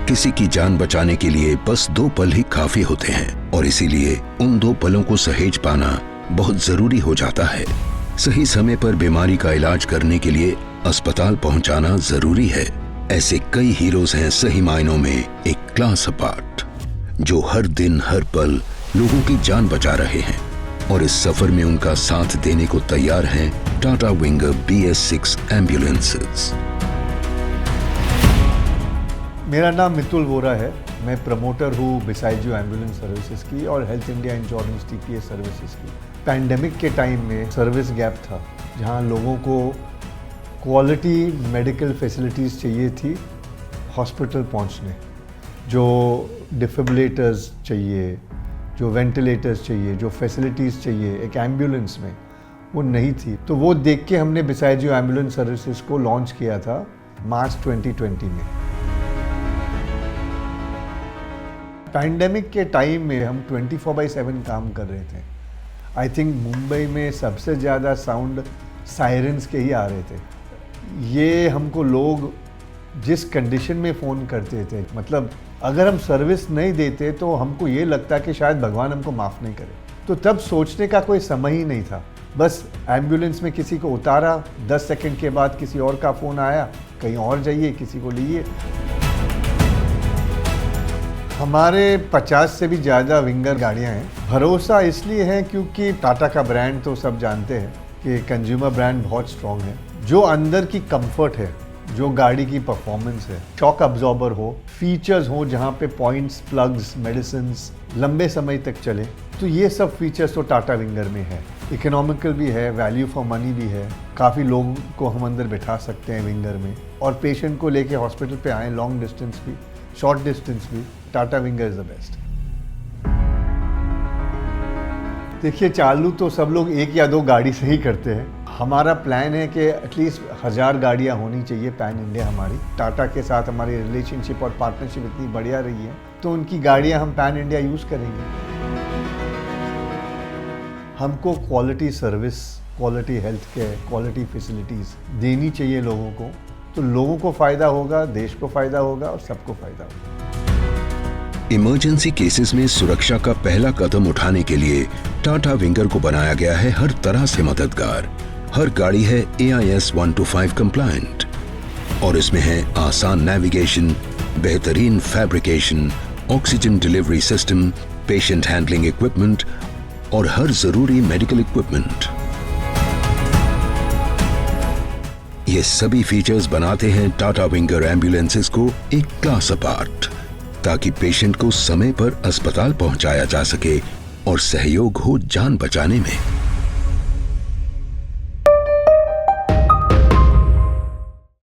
किसी की जान बचाने के लिए बस 2 पल ही काफी होते हैं और इसीलिए उन 2 पलों को सहेज पाना बहुत जरूरी हो जाता है। सही समय पर बीमारी का इलाज करने के लिए अस्पताल पहुंचाना जरूरी है। ऐसे कई हीरोज हैं सही मायनों में एक क्लास अपार्ट, जो हर दिन हर पल लोगों की जान बचा रहे हैं और इस सफर में उनका साथ देने को तैयार हैं टाटा विंगर BS6 एम्बुलेंसेज। मेरा नाम मितुल वोरा है। मैं प्रमोटर हूँ बिसाइड यू एम्बुलेंस सर्विसेज की और health India insurance TPS services की। पैंडेमिक के टाइम में सर्विस गैप था, जहाँ लोगों को क्वालिटी मेडिकल फैसिलिटीज़ चाहिए थी हॉस्पिटल पहुँचने। जो डिफिब्रिलेटर्स चाहिए, जो वेंटिलेटर्स चाहिए, जो फैसिलिटीज़ चाहिए एक एम्बुलेंस में, वो नहीं थी। तो वो देख के हमने बिसाइड यू एम्बुलेंस सर्विसेज को लॉन्च किया था मार्च 2020 में। पैंडेमिक के टाइम में हम 24/7 काम कर रहे थे। आई थिंक मुंबई में सबसे ज़्यादा साउंड सायरन्स के ही आ रहे थे। ये हमको लोग जिस कंडीशन में फ़ोन करते थे, मतलब अगर हम सर्विस नहीं देते तो हमको ये लगता कि शायद भगवान हमको माफ़ नहीं करे। तो तब सोचने का कोई समय ही नहीं था। बस एम्बुलेंस में किसी को उतारा, 10 सेकंड के बाद किसी और का फ़ोन आया, कहीं और जाइए, किसी को लिए। हमारे 50 से भी ज़्यादा विंगर गाड़ियाँ हैं। भरोसा इसलिए है क्योंकि टाटा का ब्रांड तो सब जानते हैं कि कंज्यूमर ब्रांड बहुत स्ट्रॉन्ग है। जो अंदर की कंफर्ट है, जो गाड़ी की परफॉर्मेंस है, शॉक अब्जॉर्बर हो, फीचर्स हो जहाँ पे पॉइंट्स, प्लग्स, मेडिसिन्स लंबे समय तक चले, तो ये सब फीचर्स तो टाटा विंगर में है। इकोनॉमिकल भी है, वैल्यू फॉर मनी भी है। काफ़ी लोगों को हम अंदर बैठा सकते हैं विंगर में, और पेशेंट को लेके हॉस्पिटल पे आए, लॉन्ग डिस्टेंस भी, शॉर्ट डिस्टेंस भी, Tata winger is the best. देखिए, चालू तो सब लोग 1 या 2 गाड़ी से ही करते हैं। हमारा प्लान है कि एटलीस्ट 1000 गाड़ियाँ होनी चाहिए पैन इंडिया हमारी। टाटा के साथ हमारी रिलेशनशिप और पार्टनरशिप इतनी बढ़िया रही है, तो उनकी गाड़ियाँ हम पैन इंडिया यूज़ करेंगे। हमको quality service, quality health care, quality facilities देनी चाहिए लोगों को, तो लोगों को फ़ायदा होगा, देश को फ़ायदा होगा और सबको फ़ायदा होगा। इमरजेंसी केसेस में सुरक्षा का पहला कदम उठाने के लिए टाटा विंगर को बनाया गया है हर तरह से मददगार। हर गाड़ी है AIS 125 कंप्लायंट और इसमें है आसान नेविगेशन, बेहतरीन fabrication, oxygen delivery system, patient handling equipment और हर जरूरी मेडिकल इक्विपमेंट। ये सभी फीचर्स बनाते हैं टाटा विंगर एम्बुलेंसेस को एक क्लास अपार्ट, ताकि पेशेंट को समय पर अस्पताल पहुंचाया जा सके और सहयोग हो जान बचाने में।